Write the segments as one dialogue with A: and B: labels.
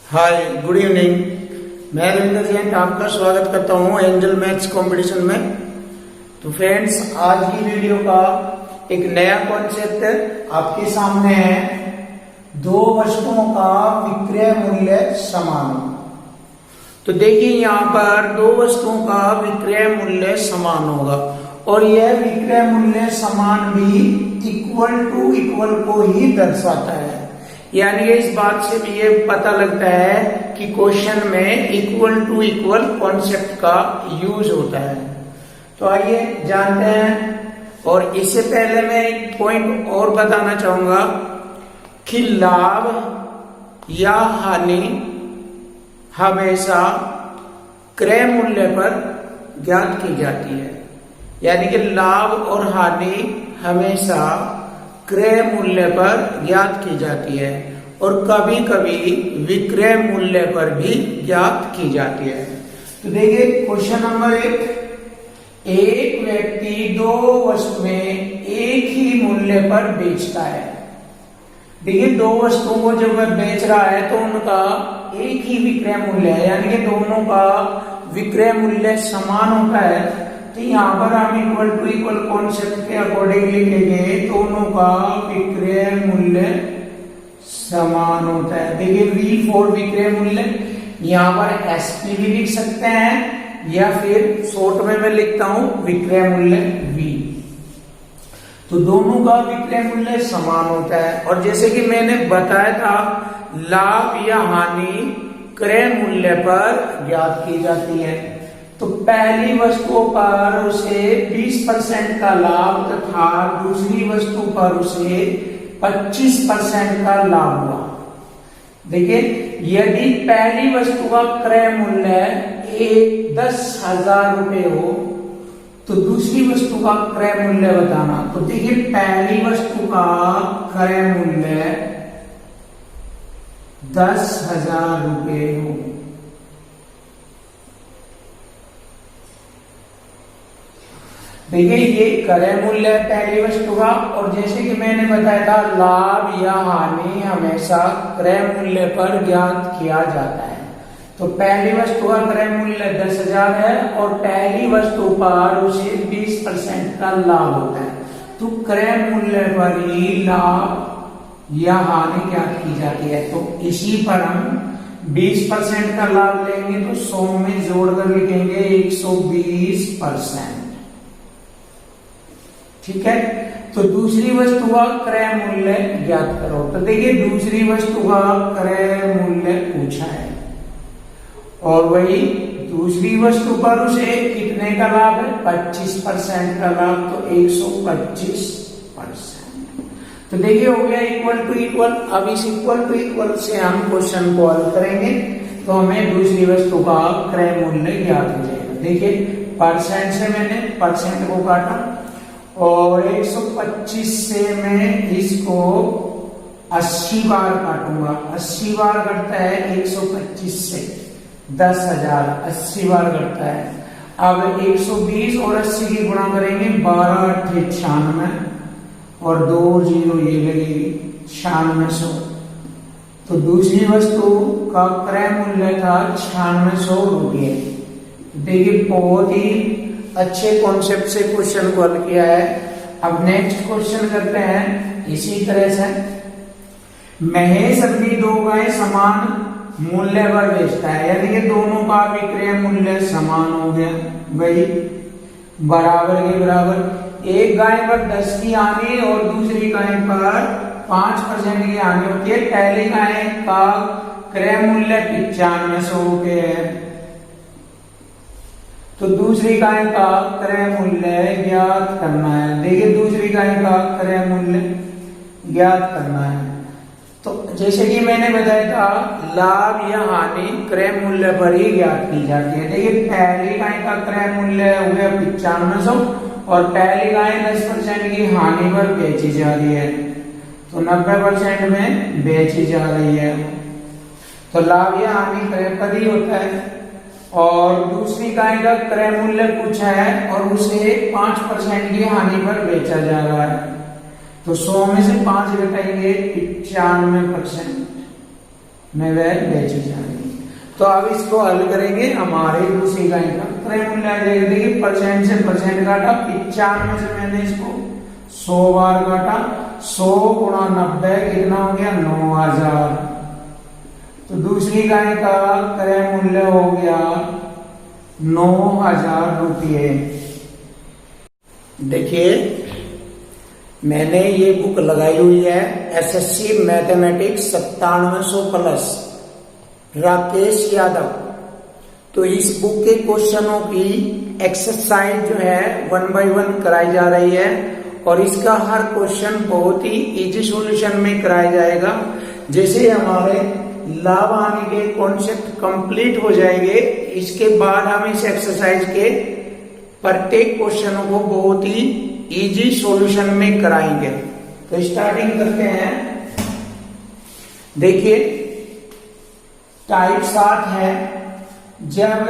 A: हाय, good evening. मैं रविंद्र जैन आपका स्वागत करता हूं एंजल मैथ्स कंपटीशन में। तो फ्रेंड्स, आज की वीडियो का एक नया कॉन्सेप्ट आपके सामने है। दो वस्तुओं का विक्रय मूल्य समान हो। तो देखिए, यहाँ पर दो वस्तुओं का विक्रय मूल्य समान होगा और यह विक्रय मूल्य समान भी इक्वल टू इक्वल को ही दर्शाता है। यानी इस बात से भी ये पता लगता है कि क्वेश्चन में इक्वल टू इक्वल कॉन्सेप्ट का यूज होता है। तो आइए जानते हैं। और इससे पहले मैं एक पॉइंट और बताना चाहूंगा कि लाभ या हानि हमेशा क्रय मूल्य पर ज्ञात की जाती है। यानी कि लाभ और हानि हमेशा क्रय मूल्य पर ज्ञात की जाती है और कभी कभी विक्रय मूल्य पर भी ज्ञात की जाती है। तो देखिए क्वेश्चन नंबर 1। एक व्यक्ति दो वस्तुएं एक ही मूल्य पर बेचता है। देखिए, दो वस्तुओं को जब वह बेच रहा है तो उनका एक ही विक्रय मूल्य है, यानी कि दोनों का विक्रय मूल्य समान होता है। तो यहाँ पर हम इक्वल टू इक्वल कॉन्सेप्ट के अकॉर्डिंग लिखेंगे दोनों का विक्रय मूल्य समान होता है। देखिए, V फॉर विक्रय मूल्य, यहाँ पर SP भी लिख सकते हैं या फिर शॉर्ट में मैं लिखता हूं विक्रय मूल्य V। तो दोनों का विक्रय मूल्य समान होता है। और जैसे कि मैंने बताया था, लाभ या हानि क्रय मूल्य पर ज्ञात की जाती है। तो पहली वस्तु पर उसे 20% का लाभ तथा दूसरी वस्तु पर उसे 25% का लाभ हुआ। देखिए, यदि पहली वस्तु का क्रय मूल्य 10,000 रुपये हो तो दूसरी वस्तु का क्रय मूल्य बताना। तो देखिए, पहली वस्तु का क्रय मूल्य 10,000 रुपये हो। देखिए, ये क्रय मूल्य है पहली वस्तु का। और जैसे कि मैंने बताया था, लाभ या हानि हमेशा क्रय मूल्य पर ज्ञात किया जाता है। तो पहली वस्तु का क्रय मूल्य 10,000 है और पहली वस्तु पर उसे 20% का लाभ होता है। तो क्रय मूल्य पर ही लाभ या हानि ज्ञात की जाती है। तो इसी पर हम 20% का लाभ लेंगे तो 100 में जोड़कर लिखेंगे 120%। ठीक है। तो दूसरी वस्तु का क्रय मूल्य ज्ञात करो। तो देखिए, दूसरी वस्तु का क्रय मूल्य पूछा है और वही दूसरी वस्तु पर उसे कितने का लाभ है? 25% का लाभ। तो 125%। तो देखिए, हो गया इक्वल टू इक्वल। अब इस इक्वल टू इक्वल से हम क्वेश्चन को हल करेंगे तो हमें दूसरी वस्तु का क्रय मूल्य ज्ञात हो जाएगा। देखिए, परसेंट से मैंने परसेंट को काटा और 125 से मैं इसको 80 बार काटूंगा। 80 बार कटता है 125 से 10,000, 80 बार कटता है। अब 120 और 80 की गुणा करेंगे, 12 8 96 और 2 0 ये लगेगी 9600। तो दूसरी वस्तु का क्रय मूल्य था 9600 रुपये। देखिए, बहुत ही अच्छे कॉन्सेप्ट से क्वेश्चन को हल किया है। अब नेक्स्ट क्वेश्चन करते हैं इसी तरह से। महेश अपनी दो गायें समान मूल्य पर बेचता है, यानी कि दोनों का विक्रय मूल्य समान हो गया। वही बराबर के बराबर। एक गाय पर 10 की हानि और दूसरी गाय पर 5% की हानि होती है। पहली गाय का क्रय मूल्य 9500 रुपये है तो दूसरी गाय का क्रय मूल्य ज्ञात करना है। देखिए, दूसरी गाय का क्रय मूल्य ज्ञात करना है। तो जैसे कि मैंने बताया था, लाभ या हानि क्रय मूल्य पर ही ज्ञात की जाती है। देखिए, पहली गाय का क्रय मूल्य हो गया 9500 और पहली गाय 10% की हानि पर बेची जा रही है तो 90% में बेची जा रही है। तो लाभ या हानि क्रय पर ही होता है। और दूसरी गाय का क्रय मूल्य पूछा है और उसे 5% की हानि पर बेचा जा रहा है। तो 100 में से 5 घटाएंगे 95%। में वह बेची जाएगी। तो अब इसको हल करेंगे। हमारे दूसरी इकाई का क्रय मूल्य आ जाएगा। देखिए परसेंट से परसेंट काटा, 95 से मैंने इसको 100 बार काटा, 100 गुणा 90 कितना हो गया 9000। तो दूसरी इकाई का क्रय मूल्य हो गया 9000 रुपये। देखिए मैंने ये बुक लगाई हुई है SSC mathematics 9700 plus Rakesh Yadav. तो इस बुक के क्वेश्चनों की एक्सरसाइज जो है 1 बाय 1 कराई जा रही है और इसका हर क्वेश्चन बहुत ही इजी सॉल्यूशन में कराया जाएगा। जैसे हमारे लाभ हानि के कॉन्सेप्ट कंप्लीट हो जाएंगे, इसके बाद हम इस एक्सरसाइज के प्रत्येक क्वेश्चनों को बहुत ही इजी सॉल्यूशन में कराएंगे। तो स्टार्टिंग करते हैं। देखिए टाइप 7 है, जब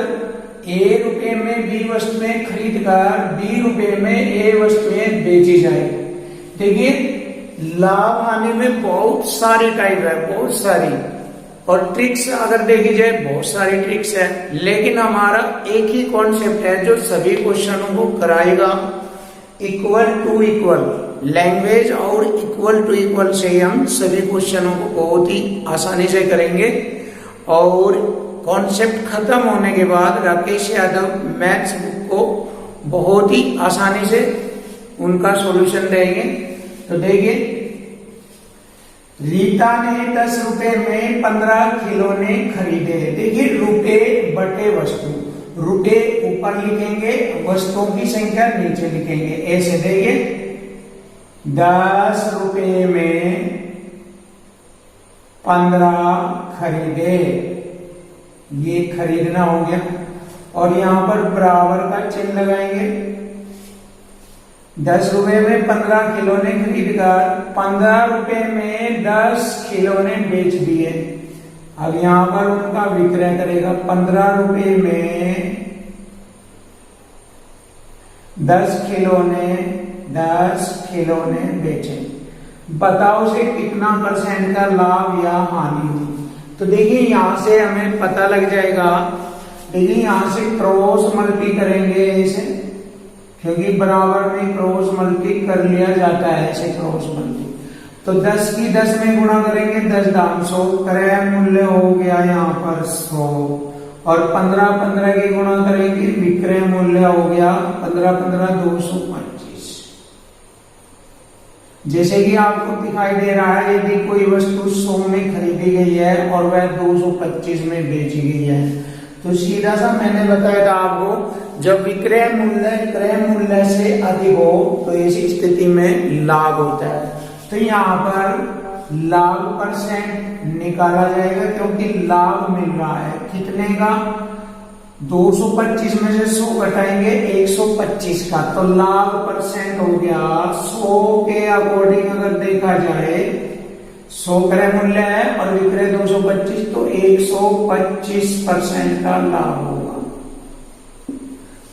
A: ए रुपए में बी वस्तुएं खरीद कर बी रुपए में ए वस्तुएं बेची जाए। देखिए लाभ हानि में बहुत सारी टाइप है, बहुत सारी, और ट्रिक्स अगर देखी जाए बहुत सारी ट्रिक्स है, लेकिन हमारा एक ही कॉन्सेप्ट है जो सभी क्वेश्चनों को कराएगा। इक्वल टू इक्वल लैंग्वेज और इक्वल टू इक्वल से हम सभी क्वेश्चनों को बहुत ही आसानी से करेंगे। और कॉन्सेप्ट खत्म होने के बाद राकेश यादव मैथ्स बुक को बहुत ही आसानी से उनका सॉल्यूशन देंगे। तो देखिए रीता ने 10 रुपए में 15 खिलौने खरीदे। देखिए रुपए बटे वस्तु, रुपए ऊपर लिखेंगे, वस्तुओं की संख्या नीचे लिखेंगे, ऐसे देखिए 10 रुपए में 15 खरीदे, ये खरीदना हो गया। और यहां पर बराबर का चिन्ह लगाएंगे। 10 रुपए में 15 खिलौने खरीद कर 15 रुपए में 10 खिलौने बेच दिए। अब यहां पर उनका विक्रय करेगा। 15 रुपए में 10 खिलौने बेचे। बताओ से कितना परसेंट का लाभ या हानि हुई। तो देखिए यहां से हमें पता लग जाएगा। देखिए यहां से क्रॉस मल्टी करेंगे ऐसे, क्योंकि बराबर में क्रॉस मल्टी कर लिया जाता है, ऐसे क्रॉस मल्टी। तो 10 की 10 में गुणा करेंगे, 10 दाम 100, क्रय मूल्य हो गया यहाँ पर 100। और 15 की गुणा करेंगे, विक्रय मूल्य हो गया 15 225। जैसे कि आपको दिखाई दे रहा है, यदि कोई वस्तु 100 में खरीदी गई है और वह 225 में बेची गई है, तो सीधा सा मैंने बताया था आपको, जब विक्रय मूल्य क्रय मूल्य से अधिक हो तो ऐसी स्थिति में लाभ होता है। तो यहाँ पर लाभ परसेंट निकाला जाएगा, क्योंकि लाभ मिल रहा है कितने का, 225 में से 100 घटाएंगे 125 का, तो लाभ परसेंट हो गया 100 के अकॉर्डिंग। अगर देखा जाए 100 क्रय मूल्य है और विक्रय 225, तो 125% का लाभ होगा।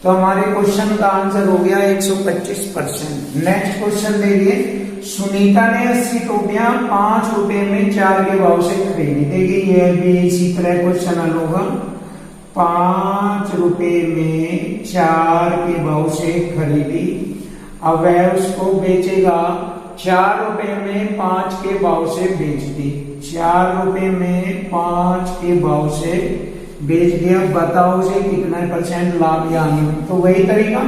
A: तो हमारे क्वेश्चन का आंसर हो गया 125%। नेक्स्ट क्वेश्चन देखिए, सुनीता ने 80 टोपियां 5 रुपए में 4 के भाव से खरीदी। देखिए यह भी इसी तरह क्वेश्चन हल होगा। 5 रुपए में 4 के भाव से खरीदी, अब वह उसको बेचेगा 4 रुपए में 5 के भाव से बेच दी। 4 रुपए में 5 के भाव से बेच दिया। बताओ से कितना परसेंट लाभ या हानि हुई। तो वही तरीका,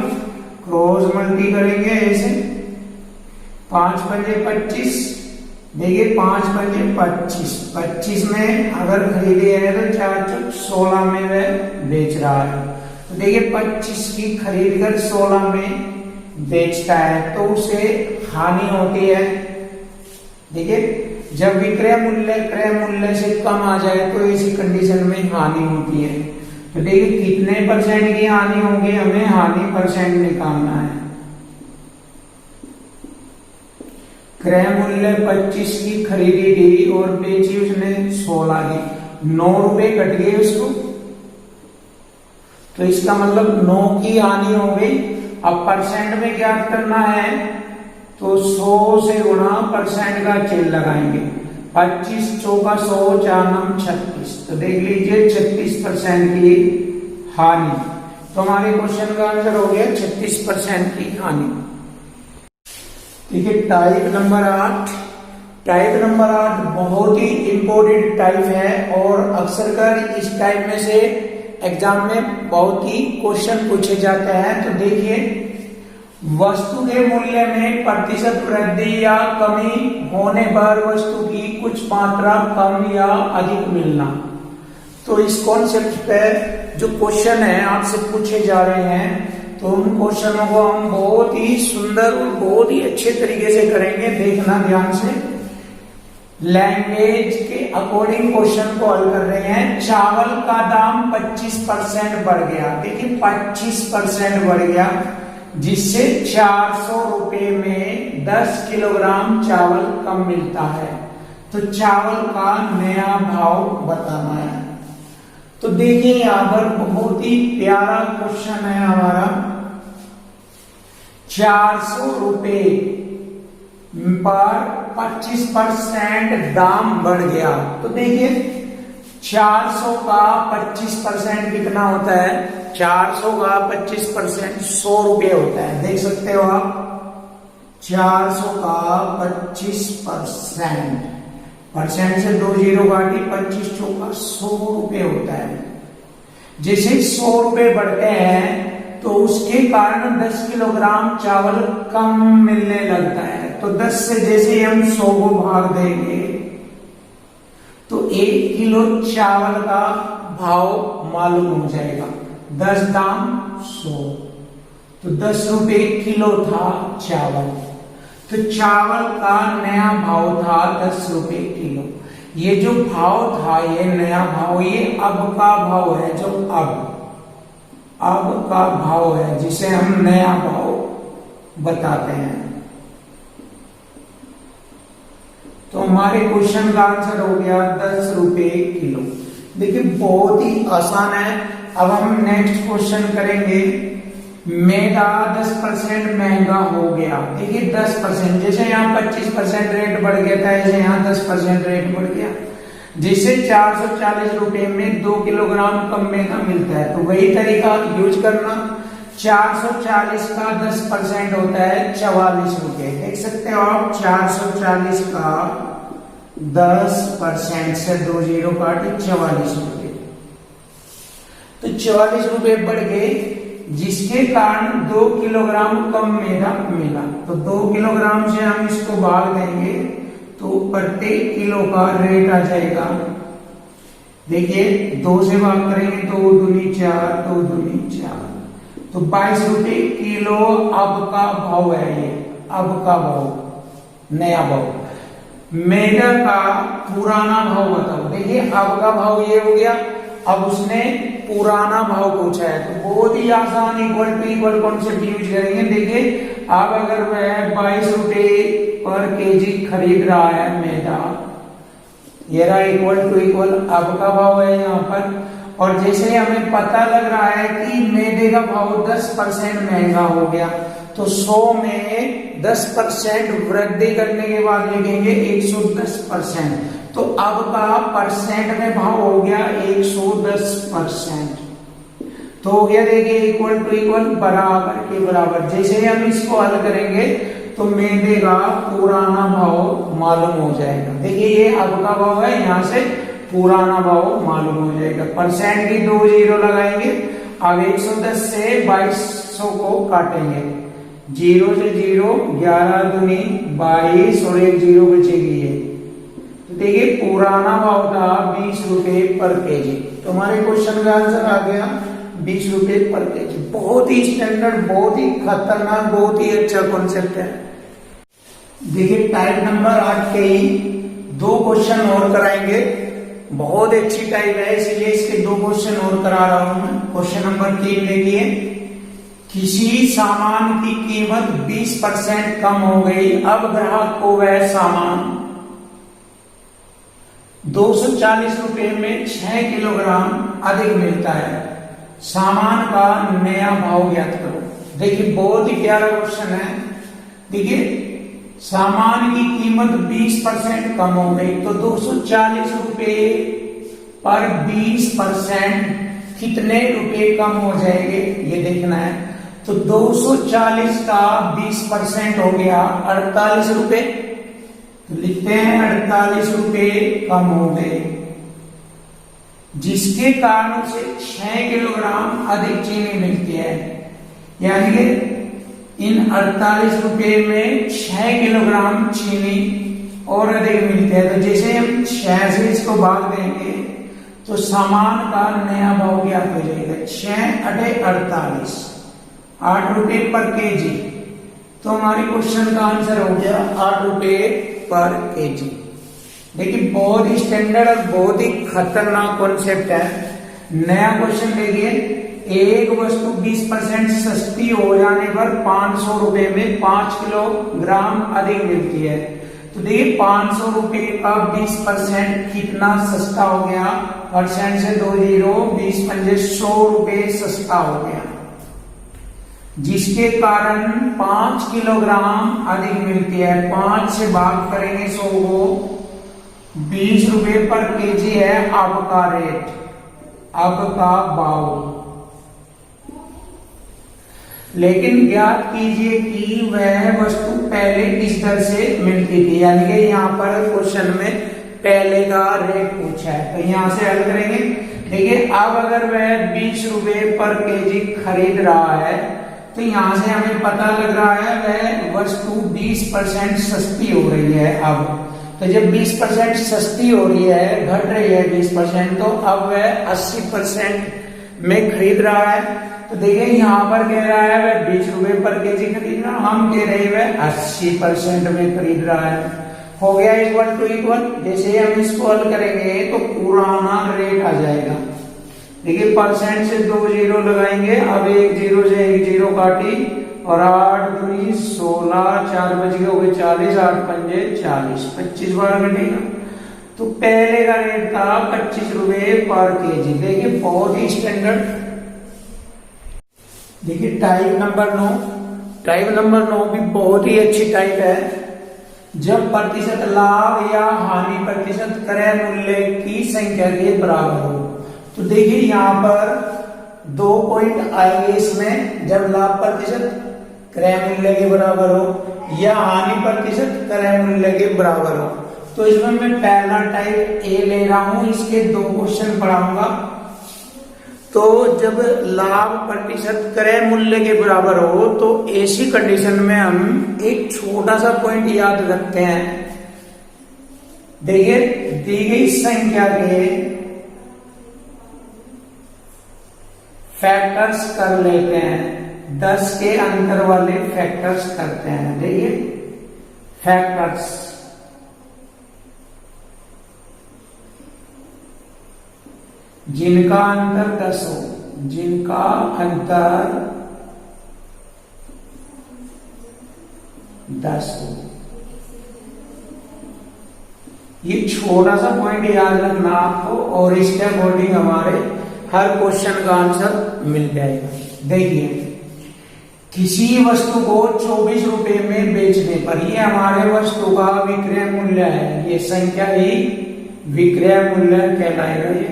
A: क्रॉस मल्टी करेंगे ऐसे, 5 पंजे 25। देखिए 5 पंजे 25, 25 में अगर खरीदे है तो 4 चौक 16 में वह बेच रहा है। तो देखिए 25 की खरीद कर 16 में बेचता है, तो उसे हानि होती है। देखिए जब विक्रय मूल्य क्रय मूल्य से कम आ जाए तो इसी कंडीशन में हानि होती है। तो देखिए कितने परसेंट की हानि होगी, हमें हानि परसेंट निकालना है। क्रय मूल्य 25 की खरीदी थी और बेची उसने 16 की, 9 रुपए कट गए उसको, तो इसका मतलब 9 की हानि हो गई। अब परसेंट में ज्ञात करना है, तो 100 से गुणा परसेंट का चिन्ह लगाएंगे। 25 चौका 100, 4 9 36। तो देख लीजिए 36% की हानि। तो हमारे क्वेश्चन का आंसर हो गया 36% की हानि। ठीक है, टाइप नंबर 8। टाइप नंबर 8 बहुत ही इंपॉर्टेंट टाइप है और अक्सर कर इस टाइप में से एग्जाम में बहुत ही क्वेश्चन पूछे जाते हैं। तो देखिए, वस्तु के मूल्य में प्रतिशत वृद्धि या कमी होने पर वस्तु की कुछ मात्रा कम या अधिक मिलना। तो इस कॉन्सेप्ट पे जो क्वेश्चन है आपसे पूछे जा रहे हैं, तो उन क्वेश्चनों को हम बहुत ही सुंदर और बहुत ही अच्छे तरीके से करेंगे। देखना ध्यान से। लैंग्वेज के अकॉर्डिंग क्वेश्चन को हल कर रहे हैं। चावल का दाम 25% बढ़ गया। देखिए 25% बढ़ गया, जिससे 400 रुपए में 10 किलोग्राम चावल कम मिलता है। तो चावल का नया भाव बताना है। तो देखिए यहां पर बहुत ही प्यारा क्वेश्चन है हमारा। 400 रुपए पर 25% दाम बढ़ गया। तो देखिए 400 का 25% कितना होता है? 400 का 25% 100 रुपये होता है। देख सकते हो आप, 400 का 25%, परसेंट से 2 जीरो काटी, 25 चौका 100 रुपये होता है। जैसे 100 रुपये बढ़ते हैं तो उसके कारण 10 किलोग्राम चावल कम मिलने लगता है। तो 10 से जैसे हम 100 को भाग देंगे तो 1 किलो चावल का भाव मालूम हो जाएगा। 10 दाम 100, तो 10 रुपए किलो था चावल। तो चावल का नया भाव था 10 रुपए किलो। ये जो भाव था, ये नया भाव, ये अब का भाव है। जो अब का भाव है, जिसे हम नया भाव बताते हैं। तो हमारे क्वेश्चन का आंसर हो गया 10 रुपए किलो। देखिए बहुत ही आसान है। अब हम नेक्स्ट क्वेश्चन करेंगे। मैदा 10% महंगा हो गया। देखिए 10%, जैसे यहाँ 25% रेट बढ़ गया था, ऐसे यहाँ 10% रेट बढ़ गया। जिससे 440 रुपए में 2 किलोग्राम कम मैदा मिलता है। तो वही तरीका यूज करना। 440 का 10% होता है 44 रुपए। देख सकते हो आप, 440 का 10% से 2 जीरो काटे, 44 रुपए। तो 44 रुपए बढ़ गए, जिसके कारण 2 किलोग्राम कम मैदा मिला। तो 2 किलोग्राम से हम इसको भाग देंगे तो प्रत्येक किलो का रेट आ जाएगा। देखिए 2 से भाग करेंगे, 2 दूनी 4, 2 दूनी 4, तो 22 रुपए किलो अब का भाव है। ये अब का भाव, नया भाव। मैदा का पुराना भाव बताओ। देखिए अब का भाव ये हो गया, अब उसने पुराना भाव पूछा है। तो बहुत ही आसान equal to equal concept use करेंगे। देखिए अब अगर वह 22 रुपए पर केजी खरीद रहा है मैदा, ये रहा इक्वल टू इक्वल अब का भाव है यहाँ पर। और जैसे हमें पता लग रहा है कि मैदे का भाव 10% महंगा हो गया, तो 100 में 10% वृद्धि करने के बाद लिखेंगे 110%। तो अब का परसेंट में भाव हो गया 110%। तो हो गया देखिए इक्वल टू इक्वल, बराबर के बराबर। जैसे ही हम इसको हल करेंगे तो मैदे का पुराना भाव मालूम हो जाएगा। देखिए ये अब का भाव है, यहाँ से पुराना भाव मालूम हो जाएगा। परसेंट की 2 जीरो लगाएंगे। अब 110 से 2200 को काटेंगे, 0 से 0, 11 दूनी 22 और 1 जीरो बचेगी है। तो देखिए पुराना भाव था 20 रुपए पर केजी। तो हमारे क्वेश्चन का आंसर आ गया 20 रुपए पर केजी। बहुत ही स्टैंडर्ड, बहुत ही खतरनाक, बहुत ही अच्छा कॉन्सेप्ट है। देखिए टाइप नंबर 8 के ही 2 क्वेश्चन और कराएंगे। बहुत अच्छी टाइप है, इसलिए इसके 2 क्वेश्चन और करा रहा हूं मैं। क्वेश्चन नंबर 3 देखिए। किसी सामान की कीमत 20% कम हो गई। अब ग्राहक को वह सामान 240 रुपए में 6 किलोग्राम अधिक मिलता है। सामान का नया भाव ज्ञात करो। देखिए बहुत ही प्यारा क्वेश्चन है। देखिए सामान की कीमत 20% कम हो गई, तो 240 रुपए पर 20% कितने रुपए कम हो जाएंगे ये देखना है। तो 240 का 20% हो गया 48 रुपए, तो लिखते हैं 48 रुपए कम हो गए, जिसके कारण से 6 किलोग्राम अधिक चीनी मिलती है। यानी कि इन 48 रुपए में 6 किलोग्राम चीनी और अधिक मिलती है। तो जैसे हम 6 से इसको भाग देंगे तो सामान का नया भाव ज्ञात हो जाएगा। 6 अठे 48, 8 रुपए पर केजी। तो हमारे क्वेश्चन का आंसर हो गया 8 रुपए पर केजी। देखिए बहुत ही स्टैंडर्ड और बहुत ही खतरनाक कॉन्सेप्ट है। नया क्वेश्चन देखिए, एक वस्तु 20% सस्ती हो जाने पर 500 रुपए में 5 किलोग्राम अधिक मिलती है। तो देखिए 500 रुपए का 20% कितना सस्ता हो गया, परसेंट से 2 जीरो, 20 पंजे 100 रुपए सस्ता हो गया, जिसके कारण 5 किलोग्राम अधिक मिलती है। 5 से भाग करेंगे 100 को, 20 रुपए पर केजी है अब का रेट, अब का भाव। लेकिन ज्ञात कीजिए कि वह वस्तु पहले किस दर से मिलती थी। यानी कि यहाँ पर क्वेश्चन में पहले का रेट पूछा है, तो यहां से हल करेंगे। देखिए अब अगर वह 20 रुपए पर केजी खरीद रहा है, तो यहां से हमें पता लग रहा है वह वस्तु 20% सस्ती हो रही है। अब तो जब 20% सस्ती हो रही है, घट रही है 20%, तो अब वह 80% में खरीद रहा है। तो देखिए यहाँ पर कह रहा है वह 20 रुपए पर केजी खरीद रहा, हम कह रहे हैं वह 80% में खरीद रहा है। हो गया इक्वल टू इक्वल। जैसे हम इसको हल करेंगे तो पुराना रेट आ जाएगा। देखिए परसेंट से 2 जीरो लगाएंगे, अब 1 जीरो से 1 जीरो काटी, और 8 दूनी 16, 4 बज गए हो गए 40, 8 पंजे 40, 25 बार घटेगा। तो पहले का रेट था 25 रुपए पर केजी। देखिए बहुत ही स्टैंडर्ड। देखिए टाइप नंबर 9, टाइप नंबर 9 भी बहुत ही अच्छी टाइप है। जब प्रतिशत लाभ या हानि प्रतिशत क्रय मूल्य की संख्या के बराबर हो। तो देखिए यहाँ पर 2 पॉइंट आएंगे इसमें, जब लाभ प्रतिशत क्रय मूल्य के बराबर हो या हानि प्रतिशत क्रय मूल्य के बराबर हो। तो इसमें मैं पहला टाइप ए ले रहा हूं, इसके 2 क्वेश्चन पढ़ाऊंगा। तो जब लाभ प्रतिशत क्रय मूल्य के बराबर हो, तो ऐसी कंडीशन में हम एक छोटा सा पॉइंट याद रखते हैं। देखिए दी गई संख्या के फैक्टर्स कर लेते हैं, 10 के अंतर वाले फैक्टर्स करते हैं। देखिए फैक्टर्स, जिनका अंतर 10 हो, जिनका अंतर 10 हो। ये छोटा सा पॉइंट याद रखना आपको, और इसके अकॉर्डिंग हमारे हर क्वेश्चन का आंसर मिल जाएगा। देखिए किसी वस्तु को 24 रुपए में बेचने पर, ये हमारे वस्तु का विक्रय मूल्य है, ये संख्या ही विक्रय मूल्य कहलाएगा।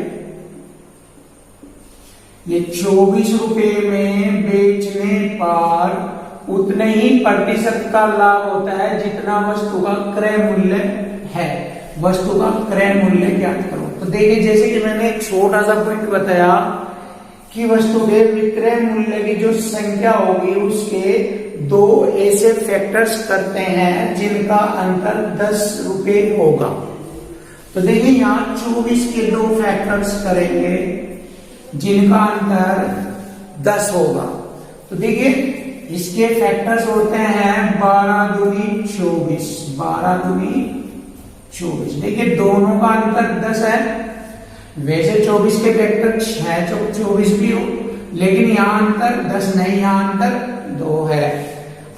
A: ये 24 रुपए में बेचने पर उतने ही प्रतिशत का लाभ होता है जितना वस्तु का क्रय मूल्य है। वस्तु का क्रय मूल्य ज्ञात करो। तो देखिए जैसे कि मैंने एक छोटा सा पॉइंट बताया कि वस्तु के विक्रय मूल्य की जो संख्या होगी उसके 2 ऐसे फैक्टर्स करते हैं जिनका अंतर 10 रुपए होगा। तो देखिए यहाँ 24 के 2 फैक्टर्स करेंगे जिनका अंतर 10 होगा। तो देखिए इसके फैक्टर्स होते हैं 12 दूनी 24, 12 दूनी 24। देखिए दोनों का अंतर 10 है। वैसे 24 के फैक्टर 6 चौक 24 भी हो, लेकिन यहाँ अंतर 10 नहीं, यहाँ अंतर 2 है।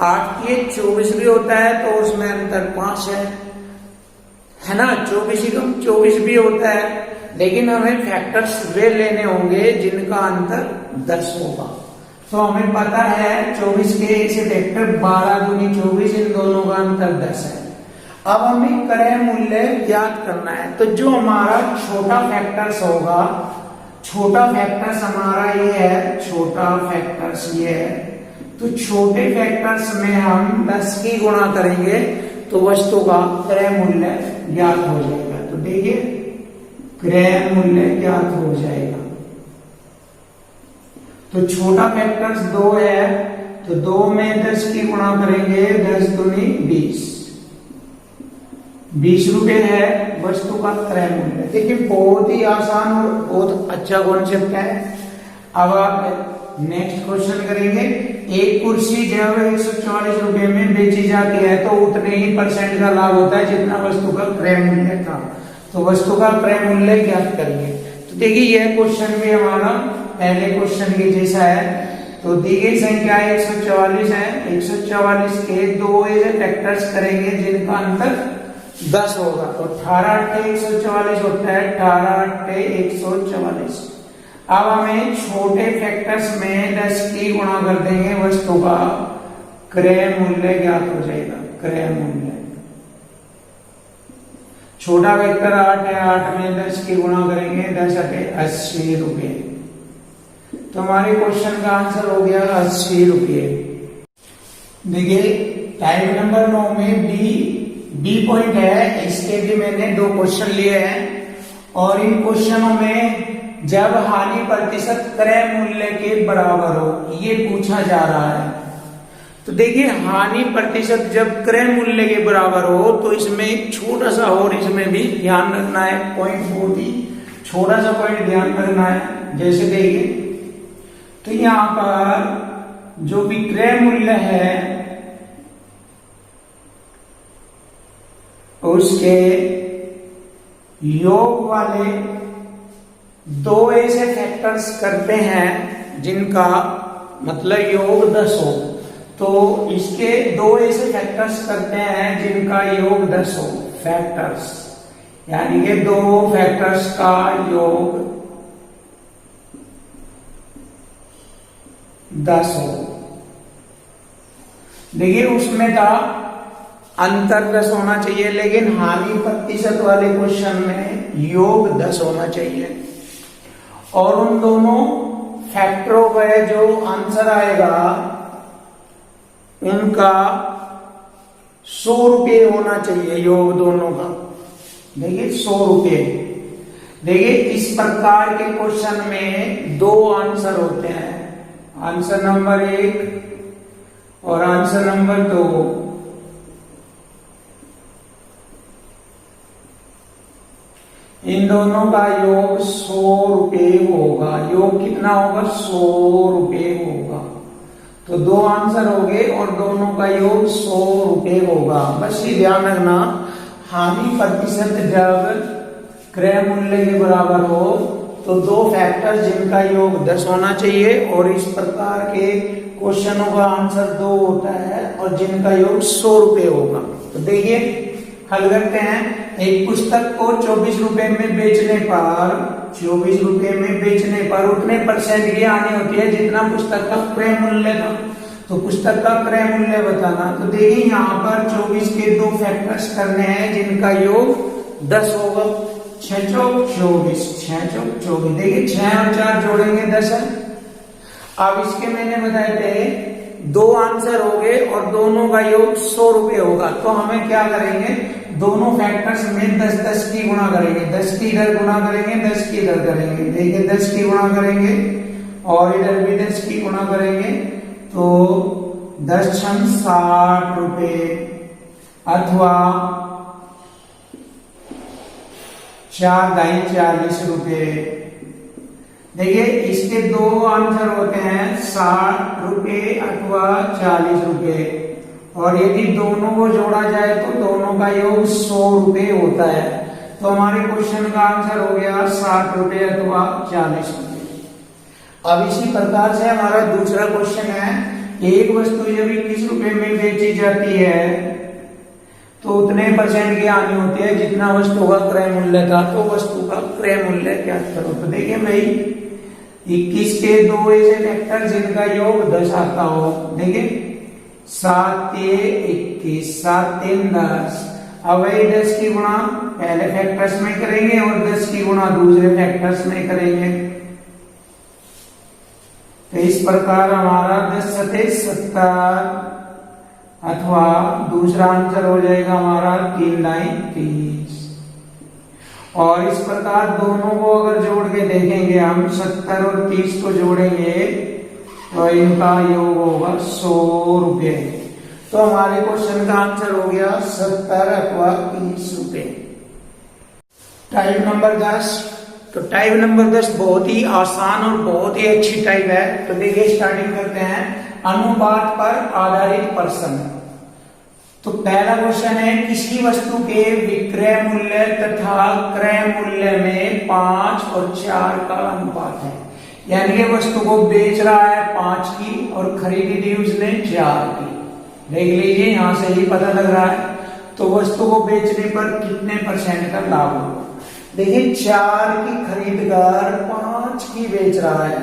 A: 8 के 24 भी होता है तो उसमें अंतर 5 है ना। 24 कम 24 भी होता है, लेकिन हमें फैक्टर्स वे लेने होंगे जिनका अंतर 10 होगा। तो हमें पता है 24 के से फैक्टर 12 दूनी 24, इन दोनों का अंतर 10 है। अब हमें क्रय मूल्य ज्ञात करना है। तो जो हमारा छोटा फैक्टर्स होगा, छोटा फैक्टर्स हमारा ये है, छोटा फैक्टर्स ये है, तो छोटे फैक्टर्स में हम 10 की गुणा करेंगे तो वस्तु का क्रय मूल्य ज्ञात हो जाएगा। तो देखिए क्रय मूल्य ज्ञात हो जाएगा। तो छोटा फैक्टर्स 2 है, तो 2 में 10 की गुणा करेंगे, 10 दूनी 20 रुपए है वस्तु का क्रय मूल्य। देखिए बहुत ही आसान और बहुत अच्छा कॉन्सेप्ट है। अब आप नेक्स्ट क्वेश्चन करेंगे। एक कुर्सी जब 144 रुपए में बेची जाती है तो उतने ही % का लाभ होता है जितना वस्तु का क्रय मूल्य था। तो वस्तु का क्रय मूल्य ज्ञात करिए। तो देखिए यह क्वेश्चन भी हमारा पहले क्वेश्चन के जैसा है। तो दी गई संख्या 144 है, 144 के 2 फैक्टर्स करेंगे जिनका अंतर 10 होगा। तो 18 8 144 होता है, 18 8 144। अब हमें छोटे फैक्टर्स में 10 की गुणा कर देंगे, वस्तु का क्रय मूल्य ज्ञात हो जाएगा। क्रय मूल्य छोटा वेक्टर 8 है, 8 में 10 की गुणा करेंगे, 10 8 80 रुपए। तो हमारे क्वेश्चन का आंसर हो गया 80 रुपये। देखिए टाइप नंबर 9 में बी पॉइंट है, इसके भी मैंने 2 क्वेश्चन लिए हैं और इन क्वेश्चनों में जब हानि प्रतिशत क्रय मूल्य के बराबर हो ये पूछा जा रहा है। तो देखिए हानि प्रतिशत जब क्रय मूल्य के बराबर हो तो इसमें एक छोटा सा और इसमें भी ध्यान रखना है, पॉइंट बहुत ही छोटा सा पॉइंट ध्यान रखना है। जैसे देखिए तो यहां पर जो विक्रय मूल्य है उसके योग वाले 2 ऐसे फैक्टर्स करते हैं जिनका मतलब योग 10 हो। तो इसके 2 ऐसे फैक्टर्स करते हैं जिनका योग 10 हो, फैक्टर्स यानी कि 2 फैक्टर्स का योग 10 हो। देखिए उसमें था अंतर 10 होना चाहिए, लेकिन हानि प्रतिशत वाले क्वेश्चन में योग 10 होना चाहिए और उन दोनों फैक्टरों पर जो आंसर आएगा उनका 100 रुपये होना चाहिए, योग दोनों का। देखिए 100 रुपये। देखिए इस प्रकार के क्वेश्चन में 2 आंसर होते हैं, आंसर नंबर 1 और आंसर नंबर 2। इन दोनों का योग 100 रुपये होगा। योग कितना होगा? 100 रुपये होगा। तो 2 आंसर हो गए और दोनों का योग 100 रुपये होगा। बस ये ध्यान रखना, हानि प्रतिशत जब क्रय मूल्य के बराबर हो तो 2 फैक्टर जिनका योग 10 होना चाहिए और इस प्रकार के क्वेश्चनों का आंसर 2 होता है और जिनका योग 100 रुपये होगा। तो देखिए हल करते हैं। एक पुस्तक को 24 रुपए में बेचने पर, 24 रुपए में बेचने पर उतने % की हानि होती है जितना पुस्तक का क्रय मूल्य था। तो पुस्तक का क्रय मूल्य बताना। तो देखिए यहाँ पर 24 के 2 फैक्टर्स करने हैं जिनका योग 10 होगा। 6 चौक 24, 6 चौक 24। देखिए 6 और 4 जोड़ेंगे 10 है। अब इसके मैंने बताए थे 2 आंसर हो गए और दोनों का योग 100 रुपये होगा। तो हमें क्या करेंगे, दोनों फैक्टर्स में 10 की गुणा करेंगे, 10 की इधर गुणा करेंगे, 10 की इधर करेंगे। देखिए 10 की गुणा करेंगे और इधर भी 10 की गुणा करेंगे तो 10 छन 60 रुपये अथवा 4 दाई 40 रुपये। देखिए इसके 2 आंसर होते हैं 60 रुपये अथवा 40 रुपये और यदि दोनों को जोड़ा जाए तो दोनों का योग 100 रुपये होता है। तो हमारे क्वेश्चन का आंसर हो गया 60 रुपये अथवा 40 रुपये। अब इसी प्रकार से हमारा दूसरा क्वेश्चन है, एक वस्तु जब 21 रुपए में बेची जाती है तो उतने % की हानि होती है जितना वस्तु का क्रय मूल्य था। तो वस्तु का क्रय मूल्य क्या करो। तो देखिए भाई 21 के दो ऐसे फैक्टर जिनका योग 10 आता हो। देखिए 7 ये 21, 7 3 10। अब वही 10 की गुणा पहले फैक्टर्स में करेंगे और 10 की गुणा दूसरे फैक्टर्स में करेंगे। तो इस प्रकार हमारा 10 सते 70 अथवा दूसरा आंसर हो जाएगा हमारा 3 9 30। और इस प्रकार दोनों को अगर जोड़ के देखेंगे हम 70 और 30 को जोड़ेंगे तो इनका योग होगा 100 रुपये। तो हमारे क्वेश्चन का आंसर हो गया 70 अथवा 30 रुपये। Type number 10। तो टाइप नंबर 10 बहुत ही आसान और बहुत ही अच्छी टाइप है। तो देखिए स्टार्टिंग करते हैं। अनुपात पर आधारित प्रश्न। तो पहला क्वेश्चन है, किसी वस्तु के विक्रय मूल्य तथा क्रय मूल्य में 5 और 4 का अनुपात है। यानी कि वस्तु को बेच रहा है 5 की और खरीदी थी उसने 4 की। देख लीजिए यहां से ही पता लग रहा है। तो वस्तु को बेचने पर कितने % का लाभ होगा। देखिए 4 की खरीद कर 5 की बेच रहा है,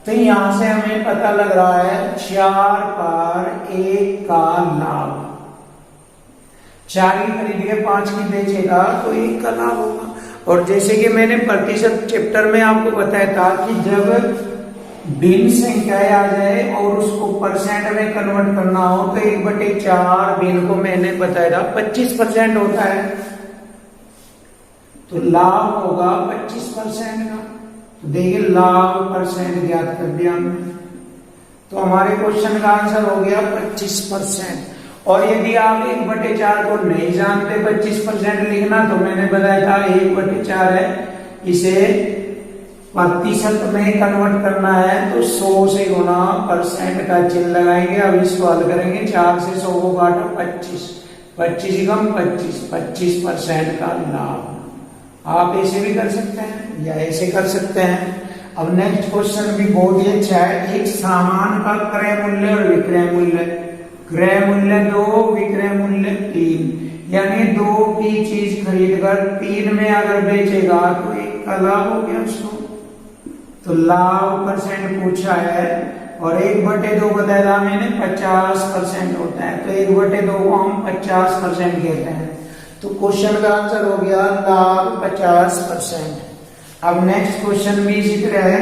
A: तो यहां से हमें पता लग रहा है 4 पर 1 का लाभ। 4 की खरीद के 5 की बेचेगा तो 1 का लाभ होगा। और जैसे कि मैंने प्रतिशत चैप्टर में आपको बताया था कि जब भिन्न संख्याएं आ जाए और उसको परसेंट में कन्वर्ट करना हो तो 1/4 भिन्न को मैंने बताया था 25% होता है। तो लाभ होगा 25% का। तो देखिए लाभ परसेंट ज्ञात कर दिया हमने। तो हमारे क्वेश्चन का आंसर हो गया 25%। और यदि आप 1/4 को नहीं जानते 25% लिखना, तो मैंने बताया था 1/4 है, इसे प्रतिशत में कन्वर्ट करना है तो 100 से गुना परसेंट का चिन्ह लगाएंगे। अब इसको हल करेंगे। 4 से 100 को काटा 25, 25 कम 25% का लाभ। आप ऐसे भी कर सकते हैं या ऐसे कर सकते हैं। अब नेक्स्ट क्वेश्चन भी बहुत ही अच्छा है। एक सामान का क्रय मूल्य और विक्रय मूल्य। क्रय मूल्य 2, विक्रय मूल्य 3। यानी 2 की चीज खरीद कर 3 में अगर बेचेगा तो 1 का लाभ हो गया उसको। तो लाभ परसेंट पूछा है और 1/2 बताया था मैंने 50% होता है। तो 1/2 को हम 50% कहते हैं। तो क्वेश्चन का आंसर हो गया लाभ 50%। अब नेक्स्ट क्वेश्चन भी इसी तरह है।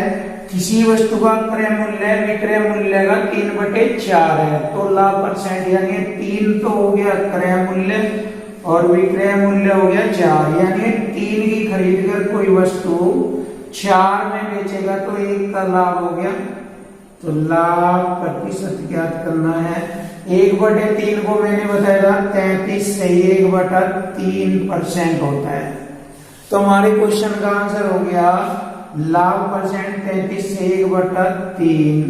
A: किसी वस्तु का क्रय मूल्य विक्रय मूल्य का 3/4 है तो लाभ परसेंट, यानी 3 तो हो गया क्रय मूल्य और विक्रय मूल्य हो गया 4। यानी 3 की खरीद कर कोई वस्तु 4 में बेचेगा तो 1 का लाभ हो गया। तो लाभ प्रतिशत ज्ञात करना है। 1/3 को मैंने बताया था 33 से 1/3% होता है। तो हमारे क्वेश्चन का आंसर हो गया लाभ परसेंट 33 से 1/3।